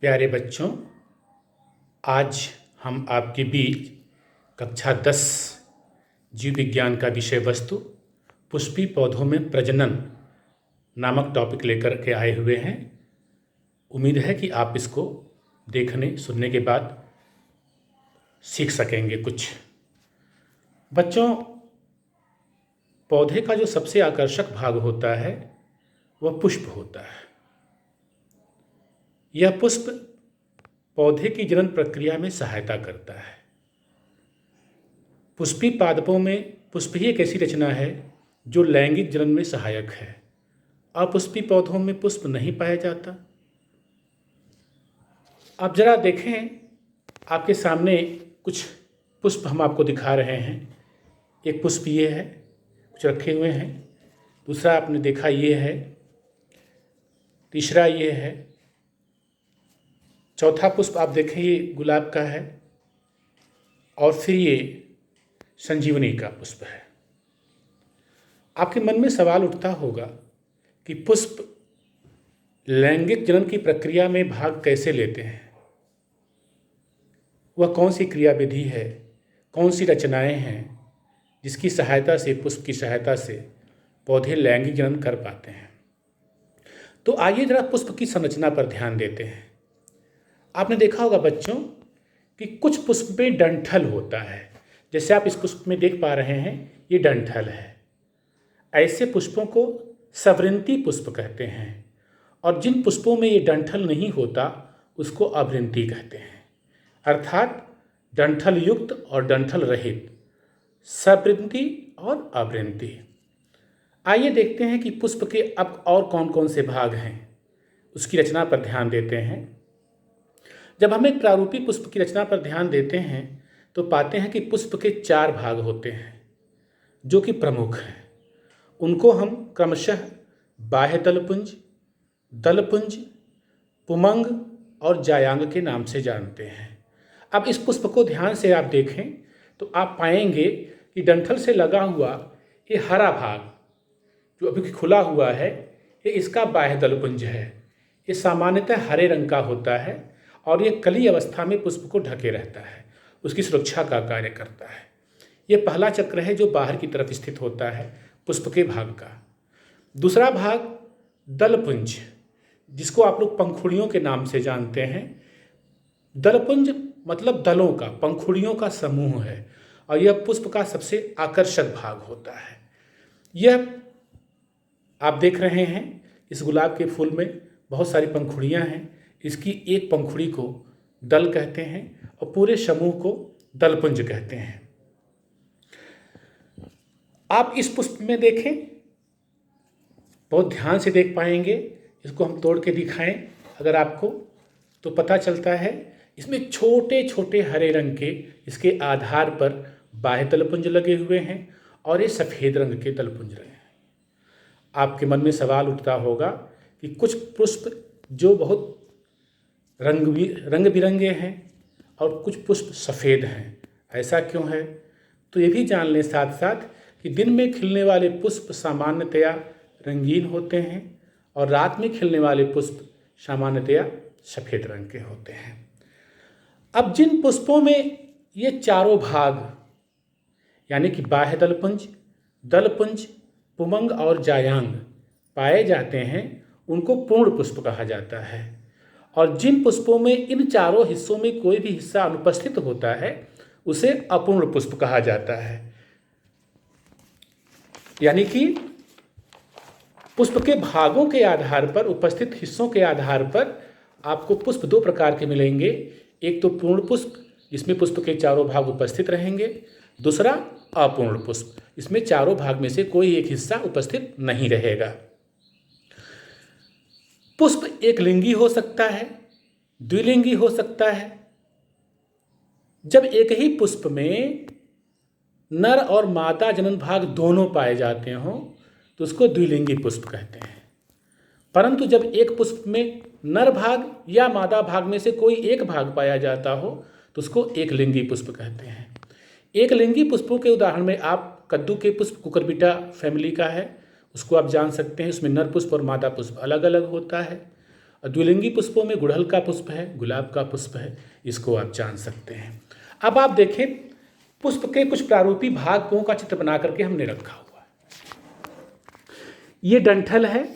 प्यारे बच्चों, आज हम आपके बीच कक्षा 10 जीव विज्ञान का विषय वस्तु पुष्पीय पौधों में प्रजनन नामक टॉपिक लेकर के आए हुए हैं। उम्मीद है कि आप इसको देखने सुनने के बाद सीख सकेंगे कुछ। बच्चों, पौधे का जो सबसे आकर्षक भाग होता है वह पुष्प होता है। यह पुष्प पौधे की जनन प्रक्रिया में सहायता करता है। पुष्पीय पादपों में पुष्प ही एक ऐसी रचना है जो लैंगिक जनन में सहायक है। अपुष्पीय पौधों में पुष्प नहीं पाया जाता। अब जरा देखें, आपके सामने कुछ पुष्प हम आपको दिखा रहे हैं। एक पुष्प ये है, कुछ रखे हुए हैं। दूसरा आपने देखा ये है, तीसरा ये है, चौथा पुष्प आप देखें ये गुलाब का है, और फिर ये संजीवनी का पुष्प है। आपके मन में सवाल उठता होगा कि पुष्प लैंगिक जनन की प्रक्रिया में भाग कैसे लेते हैं। वह कौन सी क्रिया विधि है, कौन सी रचनाएं हैं जिसकी सहायता से, पुष्प की सहायता से पौधे लैंगिक जनन कर पाते हैं। तो आइए जरा पुष्प की संरचना पर ध्यान देते हैं। आपने देखा होगा बच्चों कि कुछ पुष्प में डंठल होता है। जैसे आप इस पुष्प में देख पा रहे हैं, ये डंठल है। ऐसे पुष्पों को सवृंती पुष्प कहते हैं, और जिन पुष्पों में ये डंठल नहीं होता उसको अवृंती कहते हैं। अर्थात डंठल युक्त और डंठल रहित, सवृंती और अवृंती। आइए देखते हैं कि पुष्प के अब और कौन कौन से भाग हैं, उसकी रचना पर ध्यान देते हैं। जब हम एक प्रारूपी पुष्प की रचना पर ध्यान देते हैं तो पाते हैं कि पुष्प के 4 भाग होते हैं जो कि प्रमुख हैं। उनको हम क्रमशः बाह्य दलपुंज, दलपुंज, पुमंग और जायांग के नाम से जानते हैं। अब इस पुष्प को ध्यान से आप देखें तो आप पाएंगे कि डंठल से लगा हुआ ये हरा भाग जो अभी खुला हुआ है, ये इसका बाह्य दलपुंज है। ये सामान्यतः हरे रंग का होता है और ये कली अवस्था में पुष्प को ढके रहता है, उसकी सुरक्षा का कार्य करता है। ये पहला चक्र है जो बाहर की तरफ स्थित होता है पुष्प के भाग का। दूसरा भाग दलपुंज, जिसको आप लोग पंखुड़ियों के नाम से जानते हैं। दलपुंज मतलब दलों का, पंखुड़ियों का समूह है, और यह पुष्प का सबसे आकर्षक भाग होता है। यह आप देख रहे हैं, इस गुलाब के फूल में बहुत सारी पंखुड़ियां हैं। इसकी एक पंखुड़ी को दल कहते हैं और पूरे समूह को दलपुंज कहते हैं। आप इस पुष्प में देखें, बहुत ध्यान से देख पाएंगे। इसको हम तोड़ के दिखाएं अगर आपको, तो पता चलता है इसमें छोटे छोटे हरे रंग के इसके आधार पर बाह्य दलपुंज लगे हुए हैं और ये सफ़ेद रंग के दलपुंज रहे हैं। आपके मन में सवाल उठता होगा कि कुछ पुष्प जो बहुत रंग बिरंगे हैं और कुछ पुष्प सफ़ेद हैं, ऐसा क्यों है? तो ये भी जान लें साथ साथ कि दिन में खिलने वाले पुष्प सामान्यतया रंगीन होते हैं और रात में खिलने वाले पुष्प सामान्यतया सफ़ेद रंग के होते हैं। अब जिन पुष्पों में ये चारों भाग यानी कि बाह्य दलपुंज, दलपुंज, पुमंग और जायांग पाए जाते हैं, उनको पूर्ण पुष्प कहा जाता है। और जिन पुष्पों में इन चारों हिस्सों में कोई भी हिस्सा अनुपस्थित होता है उसे अपूर्ण पुष्प कहा जाता है। यानी कि पुष्प के भागों के आधार पर, उपस्थित हिस्सों के आधार पर आपको पुष्प 2 प्रकार के मिलेंगे। एक तो पूर्ण पुष्प, जिसमें पुष्प के चारों भाग उपस्थित रहेंगे। दूसरा अपूर्ण पुष्प, इसमें चारों भाग में से कोई एक हिस्सा उपस्थित नहीं रहेगा। पुष्प एक लिंगी हो सकता है, द्विलिंगी हो सकता है। जब एक ही पुष्प में नर और मादा जनन भाग दोनों पाए जाते हों तो उसको द्विलिंगी पुष्प कहते हैं। परंतु जब एक पुष्प में नर भाग या मादा भाग में से कोई एक भाग पाया जाता हो तो उसको एकलिंगी पुष्प कहते हैं। एकलिंगी पुष्पों के उदाहरण में आप कद्दू के पुष्प कुकुरबिटा फैमिली का है, उसको आप जान सकते हैं। उसमें नर पुष्प और मादा पुष्प अलग अलग होता है। और द्विलिंगी पुष्पों में गुड़हल का पुष्प है, गुलाब का पुष्प है, इसको आप जान सकते हैं। अब आप देखें, पुष्प के कुछ प्रारूपी भागों का चित्र बना करके हमने रखा हुआ है। ये डंठल है,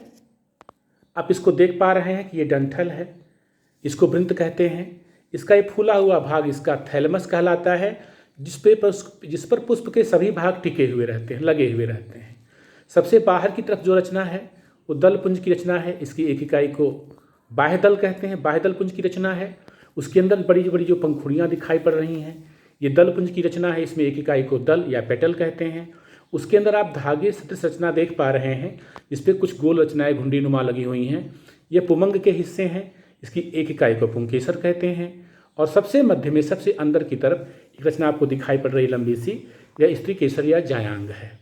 आप इसको देख पा रहे हैं कि ये डंठल है, इसको वृंत कहते हैं। इसका ये फूला हुआ भाग इसका थैलमस कहलाता है, जिस पर पुष्प के सभी भाग टिके हुए रहते हैं, लगे हुए रहते हैं। सबसे बाहर की तरफ जो रचना है वो दल पुंज की रचना है। इसकी एक इकाई को बाह्य दल कहते हैं, बाह्य दल पुंज की रचना है। उसके अंदर बड़ी बड़ी जो पंखुड़ियाँ दिखाई पड़ रही हैं, ये दल पुंज की रचना है। इसमें एक इकाई को दल या पेटल कहते हैं। उसके अंदर आप धागे सदृश रचना देख पा रहे हैं, इस पर कुछ गोल रचनाएँ घुंडीनुमा लगी हुई हैं, ये पुमंग के हिस्से हैं। इसकी एक इकाई को पुंकेसर कहते हैं। और सबसे मध्य में सबसे अंदर की तरफ एक रचना आपको दिखाई पड़ रही लंबी सी, यह स्त्री केसर या जायांग है।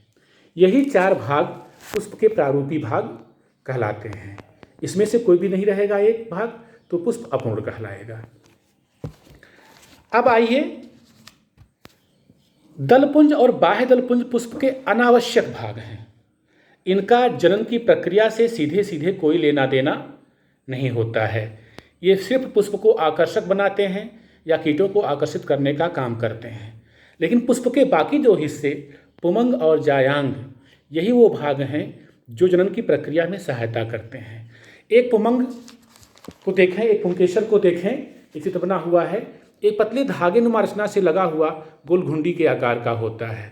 यही 4 भाग पुष्प के प्रारूपी भाग कहलाते हैं। इसमें से कोई भी नहीं रहेगा एक भाग, तो पुष्प अपूर्ण कहलाएगा। अब आइए, दलपुंज और बाह्य दलपुंज पुष्प के अनावश्यक भाग हैं। इनका जनन की प्रक्रिया से सीधे सीधे कोई लेना देना नहीं होता है। ये सिर्फ पुष्प को आकर्षक बनाते हैं या कीटों को आकर्षित करने का काम करते हैं। लेकिन पुष्प के बाकी जो हिस्से पुमंग और जायांग, यही वो भाग हैं जो जनन की प्रक्रिया में सहायता करते हैं। एक पुमंग को देखें, एक पुंकेसर को देखें, एक चित्र बना हुआ है। एक पतली धागे नुमा रचना से लगा हुआ गोल घुंडी के आकार का होता है।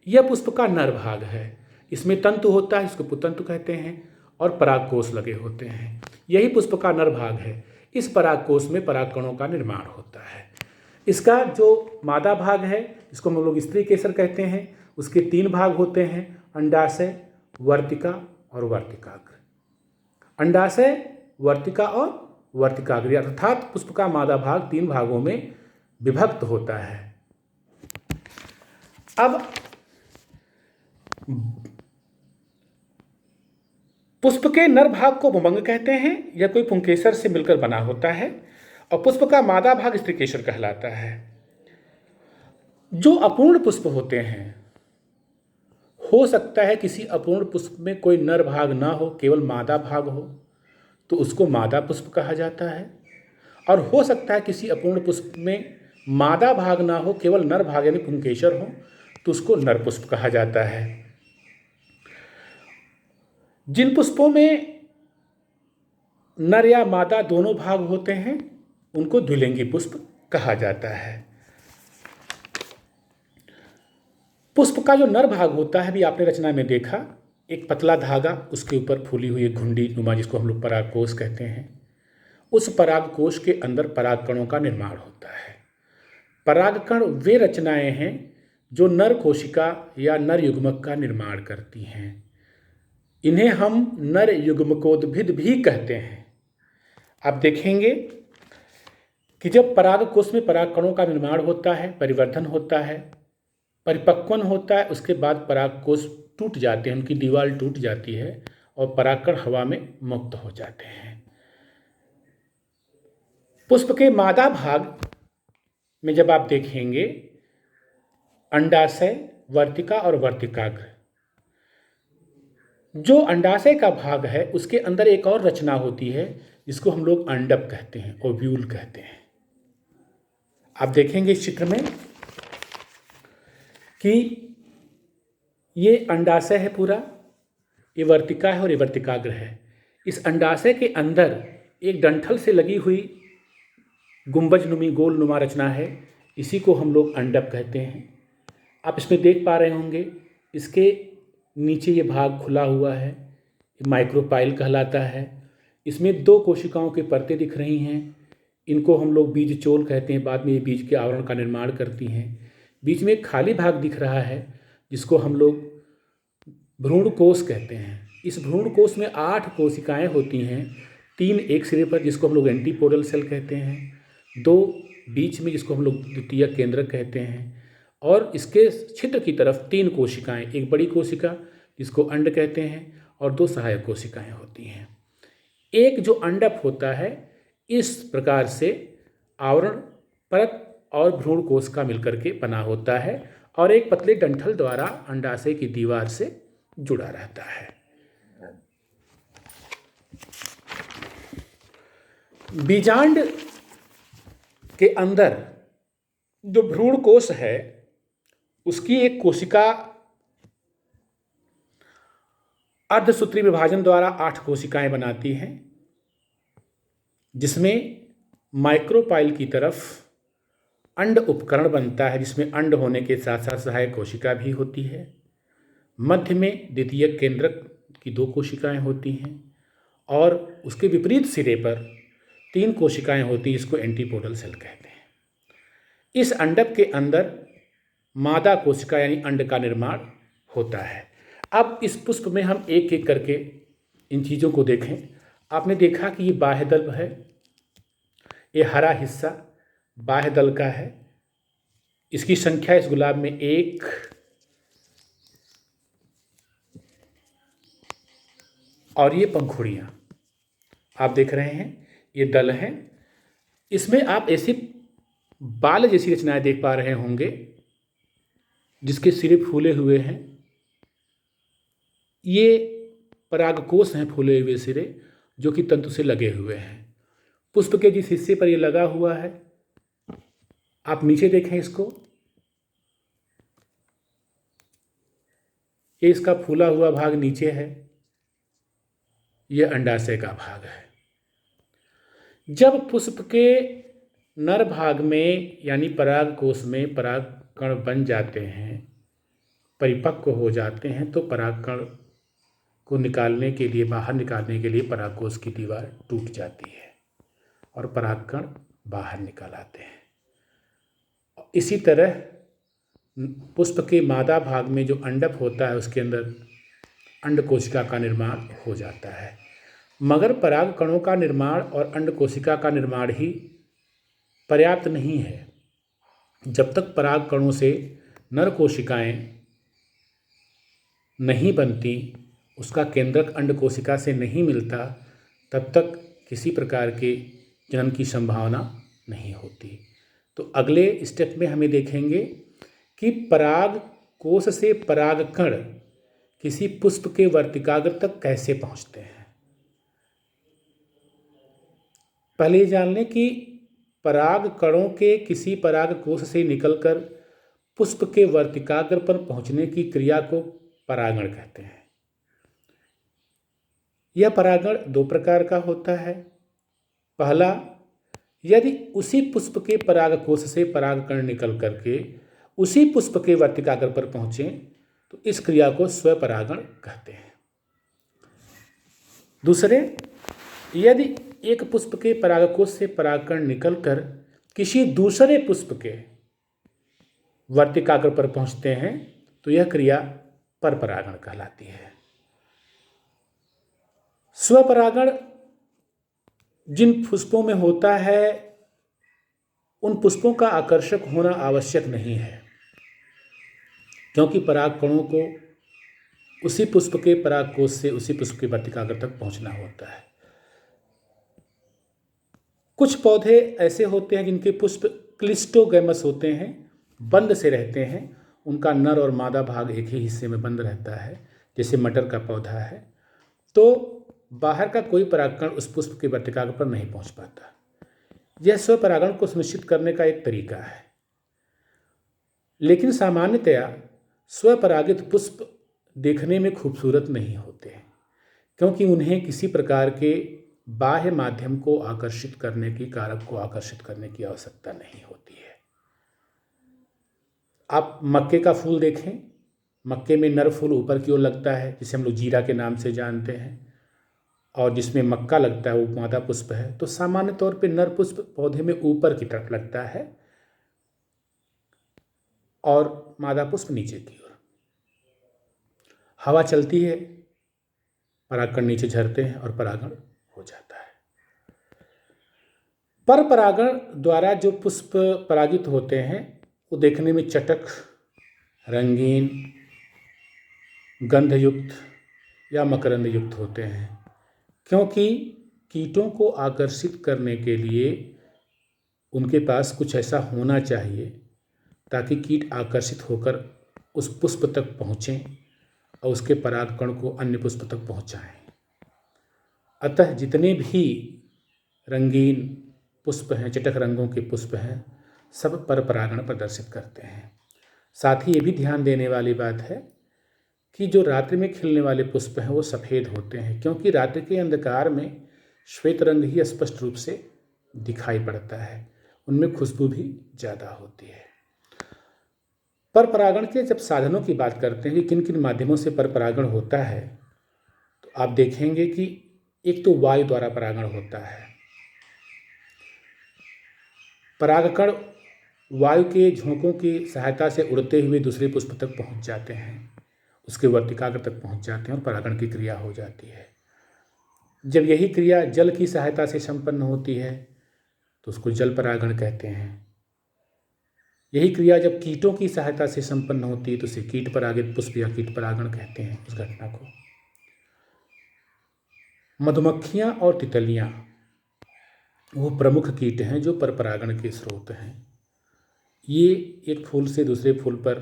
यह पुष्प का नर भाग है। इसमें तंतु होता है, इसको पुतंतु कहते हैं, और परागकोश लगे होते हैं। यही पुष्प का नर भाग है। इस परागकोश में परागकणों का निर्माण होता है। इसका जो मादा भाग है, इसको हम लोग स्त्री केसर कहते हैं। उसके 3 भाग होते हैं, अंडाशय, वर्तिका और वर्तिकाग्र। अंडाशय, वर्तिका और वर्तिकाग्र, अर्थात पुष्प का मादा भाग 3 भागों में विभक्त होता है। अब पुष्प के नर भाग को पुमंग कहते हैं, यह कोई पुंकेसर से मिलकर बना होता है, और पुष्प का मादा भाग स्त्रीकेसर कहलाता है। जो अपूर्ण पुष्प होते हैं, हो सकता है किसी अपूर्ण पुष्प में कोई नर भाग ना हो, केवल मादा भाग हो, तो उसको मादा पुष्प कहा जाता है। और हो सकता है किसी अपूर्ण पुष्प में मादा भाग ना हो, केवल नर भाग यानी पुंकेसर हो, तो उसको नर पुष्प कहा जाता है। जिन पुष्पों में नर या मादा दोनों भाग होते हैं, उनको द्विलिंगी पुष्प कहा जाता है। पुष्प का जो नर भाग होता है, भी आपने रचना में देखा, एक पतला धागा, उसके ऊपर फूली हुई एक घुंडी नुमा, जिसको हम लोग परागकोश कहते हैं। उस परागकोश के अंदर परागकणों का निर्माण होता है। परागकण वे रचनाएं हैं जो नर कोशिका या नर युग्मक का निर्माण करती हैं। इन्हें हम नर युग्मकोद्भिद भी कहते हैं। आप देखेंगे कि जब परागकोश में परागकणों का निर्माण होता है, परिवर्धन होता है, परिपक्वन होता है, उसके बाद परागकोश टूट जाते हैं, उनकी दीवार टूट जाती है और परागकण हवा में मुक्त हो जाते हैं। पुष्प के मादा भाग में जब आप देखेंगे, अंडाशय, वर्तिका और वर्तिकाग्र। जो अंडाशय का भाग है, उसके अंदर एक और रचना होती है जिसको हम लोग अंडप कहते हैं, ओव्यूल कहते हैं। आप देखेंगे इस चित्र में कि ये अंडाशय है पूरा, ये वर्तिका है और ये वर्तिकाग्र है। इस अंडाशय के अंदर एक डंठल से लगी हुई गुंबजनुमी गोल नुमा रचना है, इसी को हम लोग अंडप कहते हैं। आप इसमें देख पा रहे होंगे, इसके नीचे ये भाग खुला हुआ है, माइक्रोपाइल कहलाता है। इसमें 2 कोशिकाओं के परतें दिख रही हैं, इनको हम लोग बीज चोल कहते हैं। बाद में ये बीज के आवरण का निर्माण करती हैं। बीच में एक खाली भाग दिख रहा है, जिसको हम लोग भ्रूण कोश कहते हैं। इस भ्रूण कोश में 8 कोशिकाएं होती हैं, 3 एक सिरे पर, जिसको हम लोग एंटीपोडल सेल कहते हैं, 2 बीच में, जिसको हम लोग द्वितीय केंद्रक कहते हैं, और इसके छिद्र की तरफ 3 कोशिकाएं, एक बड़ी कोशिका जिसको अंड कहते हैं और 2 सहायक कोशिकाएं होती हैं। एक जो अंडप होता है, इस प्रकार से आवरण परत और भ्रूण कोश का मिलकर के बना होता है और एक पतले डंठल द्वारा अंडाशय की दीवार से जुड़ा रहता है। बीजांड के अंदर जो भ्रूण कोश है उसकी एक कोशिका अर्धसूत्री विभाजन द्वारा 8 कोशिकाएं बनाती हैं, जिसमें माइक्रोपाइल की तरफ अंड उपकरण बनता है, जिसमें अंड होने के साथ साथ सहायक कोशिका भी होती है। मध्य में द्वितीयक केंद्रक की 2 कोशिकाएं होती हैं और उसके विपरीत सिरे पर 3 कोशिकाएं होती हैं, इसको एंटीपोडल सेल कहते हैं। इस अंडक के अंदर मादा कोशिका यानी अंड का निर्माण होता है। अब इस पुष्प में हम एक एक करके इन चीज़ों को देखें। आपने देखा कि ये बाह्य दल है, ये हरा हिस्सा बाह्य दल का है। इसकी संख्या इस गुलाब में 1, और ये पंखुड़ियाँ आप देख रहे हैं, ये दल हैं। इसमें आप ऐसे बाल जैसी रचनाएं देख पा रहे होंगे जिसके सिरे फूले हुए हैं। ये परागकोश हैं, फूले हुए सिरे जो कि तंतु से लगे हुए हैं। पुष्प के जिस हिस्से पर ये लगा हुआ है, आप नीचे देखें इसको, ये इसका फूला हुआ भाग नीचे है, यह अंडाशय का भाग है। जब पुष्प के नर भाग में यानी परागकोश में परागकण बन जाते हैं, परिपक्व हो जाते हैं, तो परागकण को निकालने के लिए, बाहर निकालने के लिए परागकोश की दीवार टूट जाती है और परागकण बाहर निकल आते हैं। इसी तरह पुष्प के मादा भाग में जो अंडक होता है उसके अंदर अंड कोशिका का निर्माण हो जाता है। मगर परागकणों का निर्माण और अंड कोशिका का निर्माण ही पर्याप्त नहीं है। जब तक परागकणों से नर कोशिकाएं नहीं बनती, उसका केंद्रक अंड कोशिका से नहीं मिलता, तब तक किसी प्रकार के जन्म की संभावना नहीं होती। तो अगले स्टेप में हमें देखेंगे कि पराग कोश से परागकण किसी पुष्प के वर्तिकाग्र तक कैसे पहुंचते हैं। पहले ये जान लें कि पराग कणों के किसी पराग कोश से निकलकर पुष्प के वर्तिकाग्र पर पहुंचने की क्रिया को परागण कहते हैं। यह परागण 2 प्रकार का होता है। पहला, यदि उसी पुष्प के परागकोश से परागकण निकल करके उसी पुष्प के वर्तिकाग्र पर पहुंचे तो इस क्रिया को स्वपरागण कहते हैं। दूसरे, यदि एक पुष्प के परागकोश से परागकण निकलकर किसी दूसरे पुष्प के वर्तिकाग्र पर पहुंचते हैं तो यह क्रिया परपरागण कहलाती है। स्वपरागण जिन पुष्पों में होता है उन पुष्पों का आकर्षक होना आवश्यक नहीं है, क्योंकि परागकणों को उसी पुष्प के परागकोश से उसी पुष्प के वर्तिकाग्र तक पहुंचना होता है। कुछ पौधे ऐसे होते हैं जिनके पुष्प क्लिस्टोगैमस होते हैं, बंद से रहते हैं। उनका नर और मादा भाग एक ही हिस्से में बंद रहता है, जैसे मटर का पौधा है। तो बाहर का कोई परागकण उस पुष्प के वर्तिकाग्र पर नहीं पहुंच पाता। यह स्वपरागण को सुनिश्चित करने का एक तरीका है। लेकिन सामान्यतया स्वपरागित पुष्प देखने में खूबसूरत नहीं होते, क्योंकि उन्हें किसी प्रकार के बाह्य माध्यम को आकर्षित करने की, कारक को आकर्षित करने की आवश्यकता नहीं होती है। आप मक्के का फूल देखें, मक्के में नर फूल ऊपर की ओर लगता है, जिसे हम लोग जीरा के नाम से जानते हैं, और जिसमें मक्का लगता है वो मादा पुष्प है। तो सामान्य तौर पे नर पुष्प पौधे में ऊपर की तरफ लगता है और मादा पुष्प नीचे की ओर। हवा चलती है, परागकण नीचे झरते हैं और परागण हो जाता है। पर परागण द्वारा जो पुष्प परागित होते हैं वो देखने में चटक, रंगीन, गंधयुक्त या मकरंद युक्त होते हैं, क्योंकि कीटों को आकर्षित करने के लिए उनके पास कुछ ऐसा होना चाहिए ताकि कीट आकर्षित होकर उस पुष्प तक पहुँचें और उसके परागकण को अन्य पुष्प तक पहुँचाएं। अतः जितने भी रंगीन पुष्प हैं, चटक रंगों के पुष्प हैं, सब पर परागण प्रदर्शित करते हैं। साथ ही ये भी ध्यान देने वाली बात है कि जो रात्रि में खिलने वाले पुष्प हैं वो सफ़ेद होते हैं, क्योंकि रात्रि के अंधकार में श्वेत रंग ही स्पष्ट रूप से दिखाई पड़ता है, उनमें खुशबू भी ज़्यादा होती है। पर परागण के जब साधनों की बात करते हैं कि किन किन माध्यमों से पर परागण होता है, तो आप देखेंगे कि एक तो वायु द्वारा परागण होता है। परागकण वायु के झोंकों की सहायता से उड़ते हुए दूसरे पुष्प तक पहुंच जाते हैं, उसके वर्तिकाग्र तक पहुंच जाते हैं और परागण की क्रिया हो जाती है। जब यही क्रिया जल की सहायता से संपन्न होती है तो उसको जल परागण कहते हैं। यही क्रिया जब कीटों की सहायता से संपन्न होती है तो उसे कीट परागित पुष्प या कीट परागण कहते हैं उस घटना को। मधुमक्खियाँ और तितलियाँ वो प्रमुख कीट हैं जो पर परागण के स्रोत हैं। ये एक फूल से दूसरे फूल पर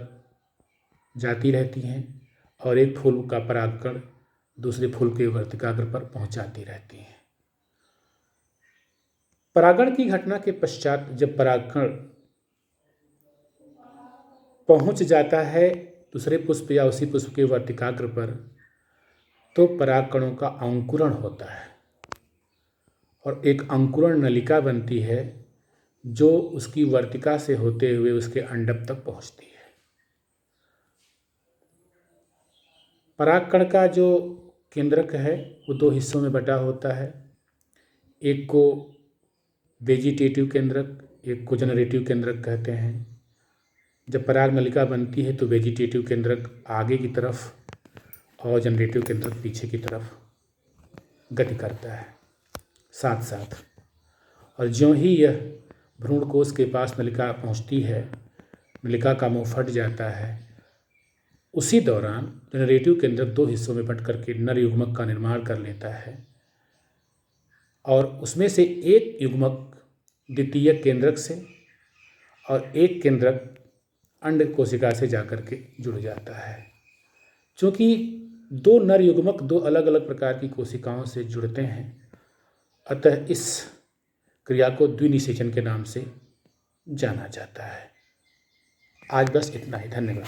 जाती रहती हैं और एक फूल का परागकण दूसरे फूल के वर्तिकाग्र पर पहुंचाती रहती हैं। परागण की घटना के पश्चात जब परागकण पहुंच जाता है दूसरे पुष्प या उसी पुष्प के वर्तिकाग्र पर, तो परागकणों का अंकुरण होता है और एक अंकुरण नलिका बनती है जो उसकी वर्तिका से होते हुए उसके अंडक तक पहुंचती है। परागकण का जो केंद्रक है वो दो हिस्सों में बटा होता है, एक को वेजिटेटिव केंद्रक, एक को जनरेटिव केंद्रक कहते हैं। जब पराग नलिका बनती है तो वेजिटेटिव केंद्रक आगे की तरफ और जनरेटिव केंद्रक पीछे की तरफ गति करता है साथ साथ, और ज्यों ही यह भ्रूण कोश के पास नलिका पहुंचती है, नलिका का मुंह फट जाता है, उसी दौरान जनरेटिव केंद्रक दो हिस्सों में बंट करके नर युग्मक का निर्माण कर लेता है और उसमें से एक युग्मक द्वितीय केंद्रक से और एक केंद्रक अंड कोशिका से जाकर के जुड़ जाता है। क्योंकि दो नर युग्मक दो अलग अलग प्रकार की कोशिकाओं से जुड़ते हैं, अतः इस क्रिया को द्विनिषेचन के नाम से जाना जाता है। आज बस इतना ही, धन्यवाद।